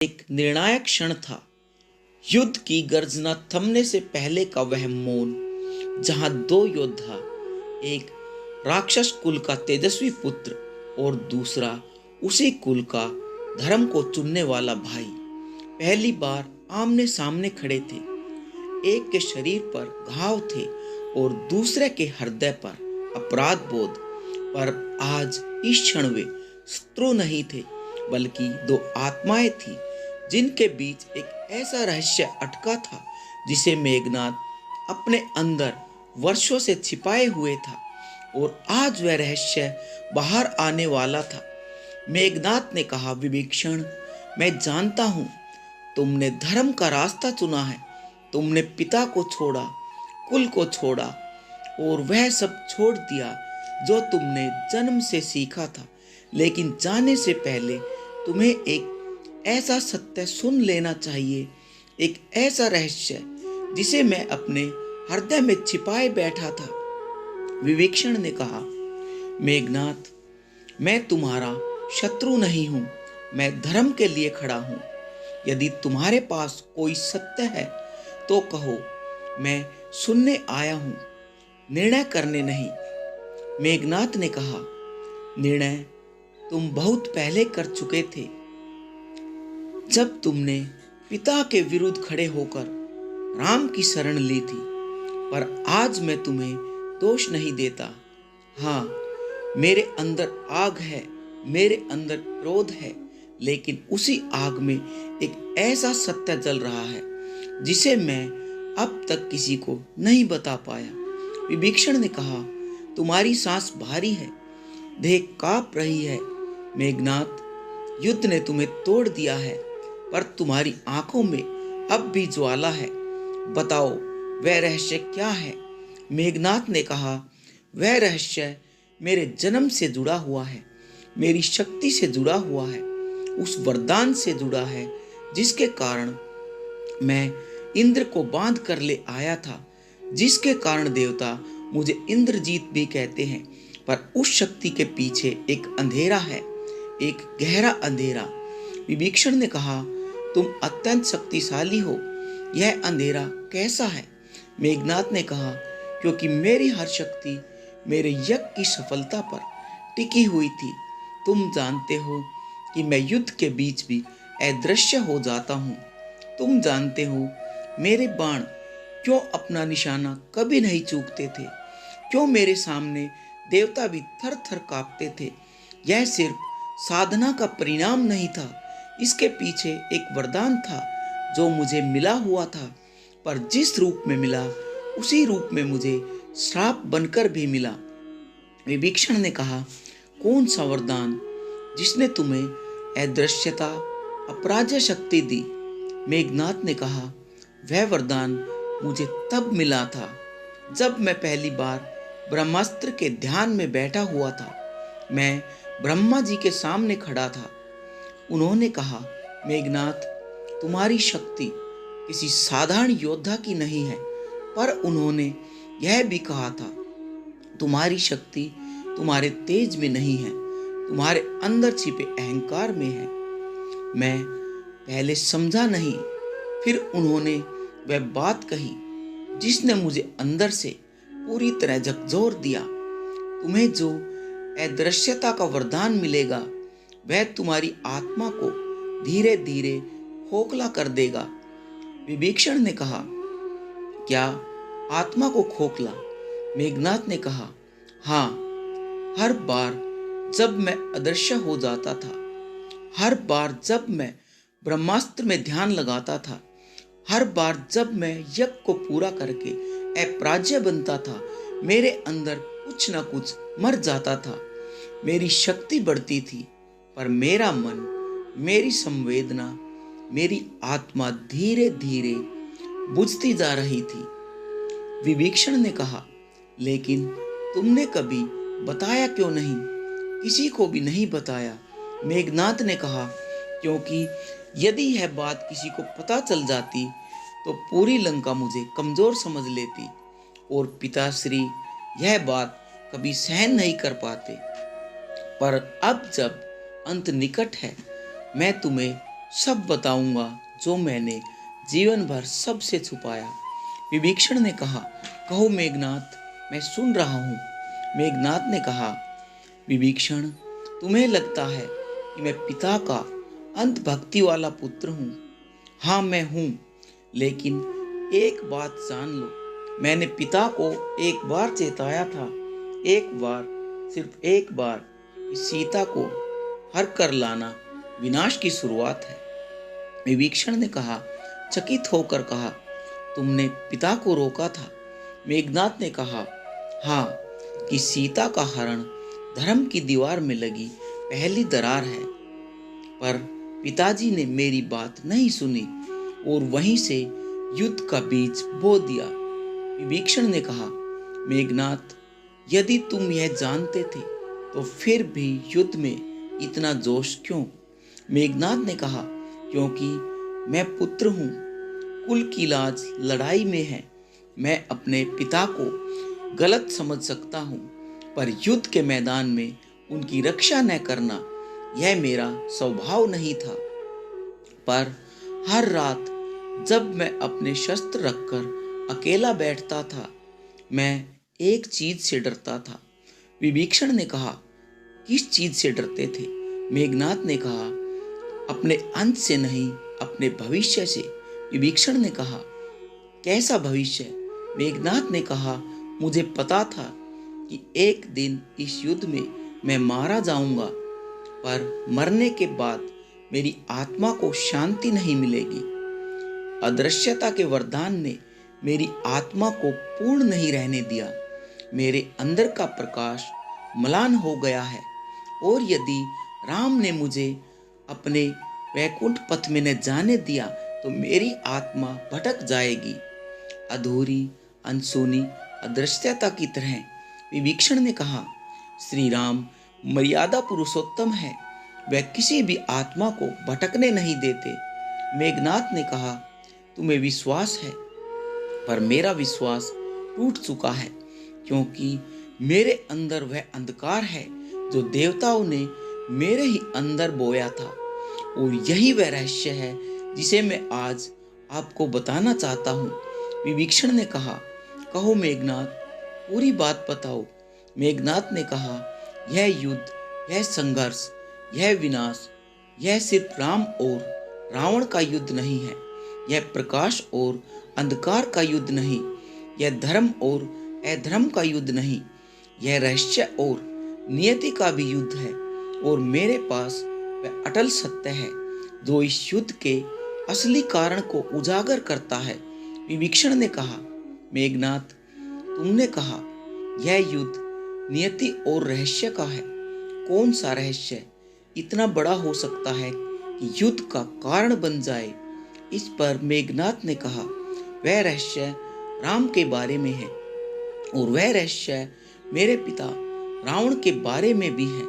एक निर्णायक क्षण था। युद्ध की गर्जना थमने से पहले का वह मौन, जहां दो योद्धा, एक राक्षस कुल का तेजस्वी पुत्र और दूसरा उसी कुल का धर्म को चुनने वाला भाई, पहली बार आमने सामने खड़े थे। एक के शरीर पर घाव थे और दूसरे के हृदय पर अपराध बोध। पर आज इस क्षण वे शत्रु नहीं थे, बल्कि दो आत्माएं थी जिनके बीच एक ऐसा रहस्य अटका था जिसे मेघनाथ अपने अंदर वर्षों से छिपाए हुए था, और आज वह रहस्य बाहर आने वाला था। मेघनाथ ने कहा, विभीषण, मैं जानता हूं तुमने धर्म का रास्ता चुना है। तुमने पिता को छोड़ा, कुल को छोड़ा और वह सब छोड़ दिया जो तुमने जन्म से सीखा था। लेकिन जाने से पहले तुम्हें एक ऐसा सत्य सुन लेना चाहिए, एक ऐसा रहस्य जिसे मैं अपने हृदय में छिपाए बैठा था। विभीषण ने कहा, मेघनाथ, मैं तुम्हारा शत्रु नहीं हूं, मैं धर्म के लिए खड़ा हूं। यदि तुम्हारे पास कोई सत्य है तो कहो, मैं सुनने आया हूं, निर्णय करने नहीं। मेघनाथ ने कहा, निर्णय तुम बहुत पहले कर चुके थे, जब तुमने पिता के विरुद्ध खड़े होकर राम की शरण ली थी। पर आज मैं तुम्हें दोष नहीं देता। हाँ, मेरे अंदर आग है, मेरे अंदर क्रोध है, लेकिन उसी आग में एक ऐसा सत्य जल रहा है जिसे मैं अब तक किसी को नहीं बता पाया। विभीषण ने कहा, तुम्हारी सांस भारी है, देह कांप रही है। मेघनाथ, युद्ध ने तुम्हें तोड़ दिया है, पर तुम्हारी आंखों में अब भी ज्वाला है। बताओ, वह रहस्य क्या है? मेघनाथ ने कहा, वह रहस्य मेरे जन्म से जुड़ा हुआ है, मेरी शक्ति से जुड़ा हुआ है, उस वरदान से जुड़ा है जिसके कारण मैं इंद्र को बांध कर ले आया था, जिसके कारण देवता मुझे इंद्रजीत भी कहते हैं। पर उस शक्ति के पीछे एक अंधेरा है, एक गहरा अंधेरा। विभीषण ने कहा, तुम अत्यंत शक्तिशाली हो, यह अंधेरा कैसा है? मेघनाथ ने कहा, क्योंकि मेरी हर शक्ति मेरे यज्ञ की सफलता पर टिकी हुई थी। तुम जानते हो कि मैं युद्ध के बीच भी अदृश्य हो जाता हूँ। तुम जानते हो मेरे बाण क्यों अपना निशाना कभी नहीं चूकते थे, क्यों मेरे सामने देवता भी थर थर कांपते थे। यह सिर्फ साधना का परिणाम नहीं था, इसके पीछे एक वरदान था जो मुझे मिला हुआ था, पर जिस रूप में मिला उसी रूप में मुझे श्राप बनकर भी मिला। विभीषण ने कहा, कौन सा वरदान जिसने तुम्हें अदृश्यता, अपराज्य शक्ति दी? मेघनाथ ने कहा, वह वरदान मुझे तब मिला था जब मैं पहली बार ब्रह्मास्त्र के ध्यान में बैठा हुआ था। मैं ब्रह्मा जी के सामने खड़ा था। उन्होंने कहा, मेघनाथ, तुम्हारी शक्ति किसी साधारण योद्धा की नहीं है। पर उन्होंने यह भी कहा था, तुम्हारी शक्ति तुम्हारे तेज में नहीं है, तुम्हारे अंदर छिपे अहंकार में है। मैं पहले समझा नहीं, फिर उन्होंने वह बात कही जिसने मुझे अंदर से पूरी तरह झकझोर दिया। तुम्हें जो अदृश्यता का वरदान मिलेगा, वह तुम्हारी आत्मा को धीरे धीरे खोखला कर देगा। विभीषण ने कहा, क्या आत्मा को खोखला? मेघनाथ ने कहा, हाँ, हर बार जब मैं अदृश्य हो जाता था, हर बार जब मैं ब्रह्मास्त्र में ध्यान लगाता था, हर बार जब मैं यज्ञ को पूरा करके अपराज्य बनता था, मेरे अंदर कुछ न कुछ मर जाता था। मेरी शक्ति बढ़ती थी, पर मेरा मन, मेरी संवेदना, मेरी आत्मा धीरे धीरे बुझती जा रही थी। विभीषण ने कहा, लेकिन तुमने कभी बताया क्यों नहीं? किसी को भी नहीं बताया। मेघनाथ ने कहा, क्योंकि यदि यह बात किसी को पता चल जाती तो पूरी लंका मुझे कमजोर समझ लेती, और पिताश्री यह बात कभी सहन नहीं कर पाते। पर अब जब अंत निकट है, मैं तुम्हें सब बताऊंगा जो मैंने जीवन भर सबसे छुपाया। विभीषण ने कहा, कहो मेघनाथ, मैं सुन रहा हूँ। मेघनाथ ने कहा, विभीषण, तुम्हें लगता है कि मैं पिता का अंत भक्ति वाला पुत्र हूँ। हाँ, मैं हूँ, लेकिन एक बात जान लो, मैंने पिता को एक बार चेताया था, एक बार, सिर्फ एक बार, कि सीता को हर कर लाना विनाश की शुरुआत है। विभीषण ने कहा, चकित होकर कहा, तुमने पिता को रोका था? मेघनाथ ने कहा, हाँ, कि सीता का हरण धर्म की दीवार में लगी पहली दरार है। पर पिताजी ने मेरी बात नहीं सुनी और वहीं से युद्ध का बीज बो दिया। विभीषण ने कहा, मेघनाथ, यदि तुम यह जानते थे तो फिर भी युद्ध में इतना जोश क्यों? मेघनाथ ने कहा, क्योंकि मैं पुत्र हूँ, कुल की लाज लड़ाई में है। मैं अपने पिता को गलत समझ सकता हूँ, पर युद्ध के मैदान में उनकी रक्षा न करना यह मेरा स्वभाव नहीं था। पर हर रात जब मैं अपने शस्त्र रखकर अकेला बैठता था, मैं एक चीज से डरता था। विभीषण ने कहा, किस चीज से डरते थे? मेघनाथ ने कहा, अपने अंत से नहीं, अपने भविष्य से। विभीषण ने कहा, कैसा भविष्य? मेघनाथ ने कहा, मुझे पता था कि एक दिन इस युद्ध में मैं मारा जाऊंगा, पर मरने के बाद मेरी आत्मा को शांति नहीं मिलेगी। अदृश्यता के वरदान ने मेरी आत्मा को पूर्ण नहीं रहने दिया। मेरे अंदर का प्रकाश म्लान हो गया है, और यदि राम ने मुझे अपने वैकुंठ पथ में न जाने दिया तो मेरी आत्मा भटक जाएगी, अधूरी, अनसुनी अदृश्यता की तरह। विभीषण ने कहा, श्री राम मर्यादा पुरुषोत्तम है, वह किसी भी आत्मा को भटकने नहीं देते। मेघनाथ ने कहा, तुम्हें विश्वास है, पर मेरा विश्वास टूट चुका है, क्योंकि मेरे अंदर वह अंधकार है जो देवताओं ने मेरे ही अंदर बोया था, और यही वह रहस्य है जिसे मैं आज आपको बताना चाहता हूँ। विभीषण ने कहा, कहो मेघनाथ, पूरी बात बताओ। मेघनाथ ने कहा, यह युद्ध, यह संघर्ष, यह विनाश, यह सिर्फ राम और रावण का युद्ध नहीं है। यह प्रकाश और अंधकार का युद्ध नहीं, यह धर्म और अधर्म का युद्ध नहीं, यह रहस्य और नियति का भी युद्ध है। और मेरे पास वह अटल सत्य है जो इस युद्ध के असली कारण को उजागर करता है। विभीषण ने कहा, मेघनाथ, तुमने कहा यह युद्ध नियति और रहस्य का है। कौन सा रहस्य इतना बड़ा हो सकता है कि युद्ध का कारण बन जाए? इस पर मेघनाथ ने कहा, वह रहस्य राम के बारे में है, और वह रहस्य मेरे पिता रावण के बारे में भी है,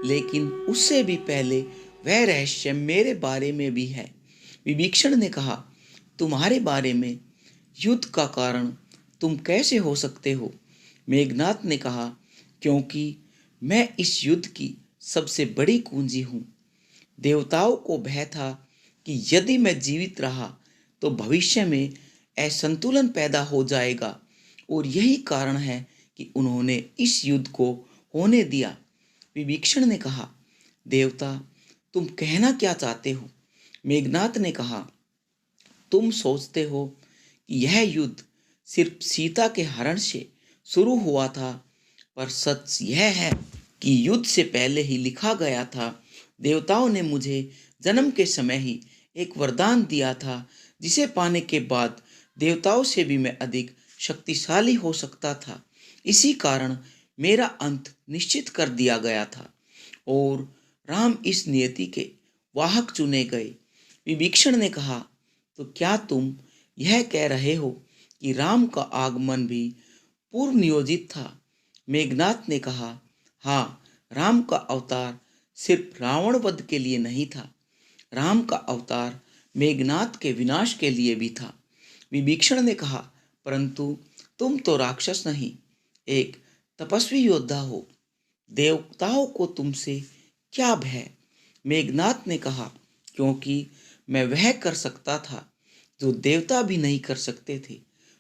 लेकिन उससे भी पहले वह रहस्य मेरे बारे में भी है। विभीषण ने कहा, तुम्हारे बारे में युद्ध का कारण तुम कैसे हो सकते हो? मेघनाथ ने कहा, क्योंकि मैं इस युद्ध की सबसे बड़ी कुंजी हूँ। देवताओं को भय था कि यदि मैं जीवित रहा तो भविष्य में असंतुलन पैदा हो जाएगा, और यही कारण है कि उन्होंने इस युद्ध को होने दिया। विभीषण ने कहा, देवता, तुम कहना क्या चाहते हो? मेघनाथ ने कहा, तुम सोचते हो कि यह युद्ध सिर्फ सीता के हरण से शुरू हुआ था, पर सच यह है कि युद्ध से पहले ही लिखा गया था। देवताओं ने मुझे जन्म के समय ही एक वरदान दिया था, जिसे पाने के बाद देवताओं से भी मैं अधिक शक्तिशाली हो सकता था। इसी कारण मेरा अंत निश्चित कर दिया गया था, और राम इस नियति के वाहक चुने गए। विभीषण ने कहा, तो क्या तुम यह कह रहे हो कि राम का आगमन भी पूर्व नियोजित था? मेघनाथ ने कहा, हाँ, राम का अवतार सिर्फ रावण वध के लिए नहीं था, राम का अवतार मेघनाथ के विनाश के लिए भी था। विभीषण ने कहा, परंतु तुम तो राक्षस नहीं, एक तपस्वी योद्धा हो, देवताओं को तुमसे क्या भय? मेघनाथ ने कहा, क्योंकि मैं वह कर सकता था जो देवता भी नहीं कर सकते थे।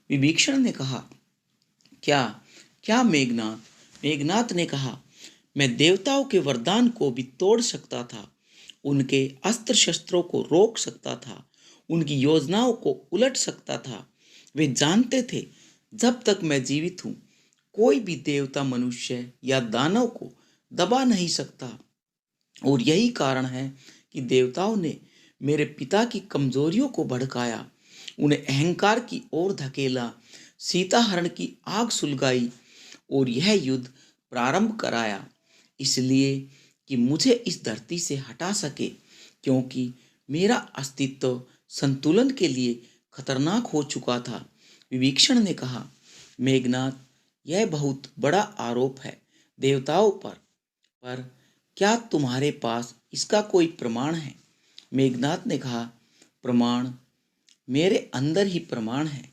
विभीषण ने कहा, क्या क्या मेघनाथ? मेघनाथ ने कहा, मैं देवताओं के वरदान को भी तोड़ सकता था, उनके अस्त्र शस्त्रों को रोक सकता था, उनकी योजनाओं को उलट सकता था। वे जानते थे जब तक मैं जीवित हूँ कोई भी देवता मनुष्य या दानव को दबा नहीं सकता। और यही कारण है कि देवताओं ने मेरे पिता की कमजोरियों को भड़काया, उन्हें अहंकार की ओर धकेला, सीता हरण की आग सुलगाई और यह युद्ध प्रारंभ कराया, इसलिए कि मुझे इस धरती से हटा सके, क्योंकि मेरा अस्तित्व संतुलन के लिए खतरनाक हो चुका था। विभीषण ने कहा, मेघनाथ, यह बहुत बड़ा आरोप है देवताओं पर क्या तुम्हारे पास इसका कोई प्रमाण है? मेघनाथ ने कहा, प्रमाण? मेरे अंदर ही प्रमाण है।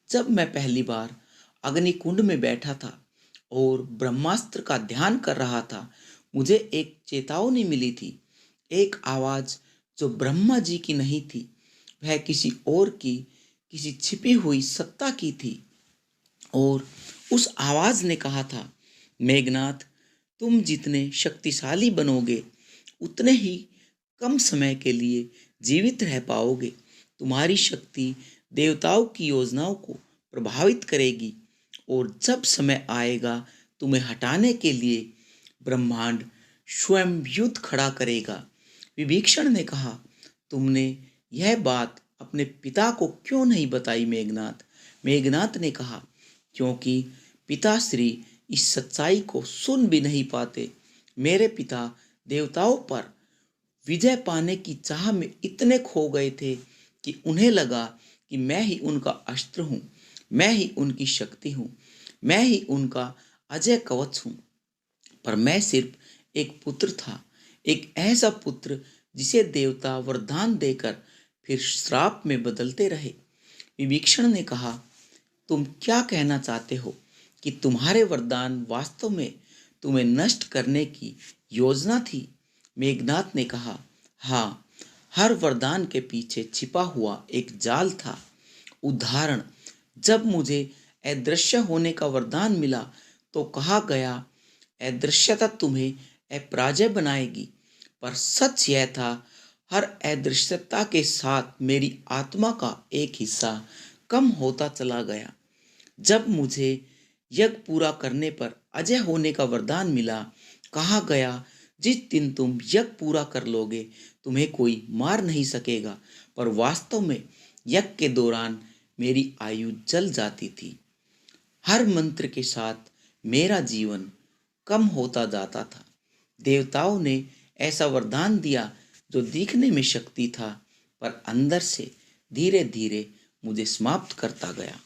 जब मैं पहली बार अग्निकुंड में बैठा था और ब्रह्मास्त्र का ध्यान कर रहा था, मुझे एक चेतावनी मिली थी। एक आवाज जो ब्रह्मा जी की नहीं थी, वह किसी और की, किसी छिपी हुई सत्ता की थी। और उस आवाज ने कहा था, मेघनाथ, तुम जितने शक्तिशाली बनोगे उतने ही कम समय के लिए जीवित रह पाओगे। तुम्हारी शक्ति देवताओं की योजनाओं को प्रभावित करेगी और जब समय आएगा तुम्हें हटाने के लिए ब्रह्मांड स्वयं युद्ध खड़ा करेगा। विभीषण ने कहा, तुमने यह बात अपने पिता को क्यों नहीं बताई मेघनाथ? मेघनाथ ने कहा, क्योंकि पिताश्री इस सच्चाई को सुन भी नहीं पाते। मेरे पिता देवताओं पर विजय पाने की चाह में इतने खो गए थे कि उन्हें लगा कि मैं ही उनका अस्त्र हूँ, मैं ही उनकी शक्ति हूँ, मैं ही उनका अजय कवच हूँ। पर मैं सिर्फ एक पुत्र था, एक ऐसा पुत्र जिसे देवता वरदान देकर फिर श्राप में बदलते रहे। विभीषण ने कहा, तुम क्या कहना चाहते हो कि तुम्हारे वरदान वास्तव में तुम्हें नष्ट करने की योजना थी? मेघनाथ ने कहा, हाँ, हर वरदान के पीछे छिपा हुआ एक जाल था। उदाहरण, जब मुझे अदृश्य होने का वरदान मिला तो कहा गया, अदृश्यता तुम्हें अपराजय बनाएगी। पर सच यह था, हर अदृश्यता के साथ मेरी आत्मा का एक हिस्सा कम होता चला गया। जब मुझे यज्ञ पूरा करने पर अजय होने का वरदान मिला, कहा गया, जिस दिन तुम यज्ञ पूरा कर लोगे तुम्हें कोई मार नहीं सकेगा। पर वास्तव में यज्ञ के दौरान मेरी आयु जल जाती थी। हर मंत्र के साथ मेरा जीवन कम होता जाता था। देवताओं ने ऐसा वरदान दिया जो दिखने में शक्ति था, पर अंदर से धीरे धीरे मुझे समाप्त करता गया।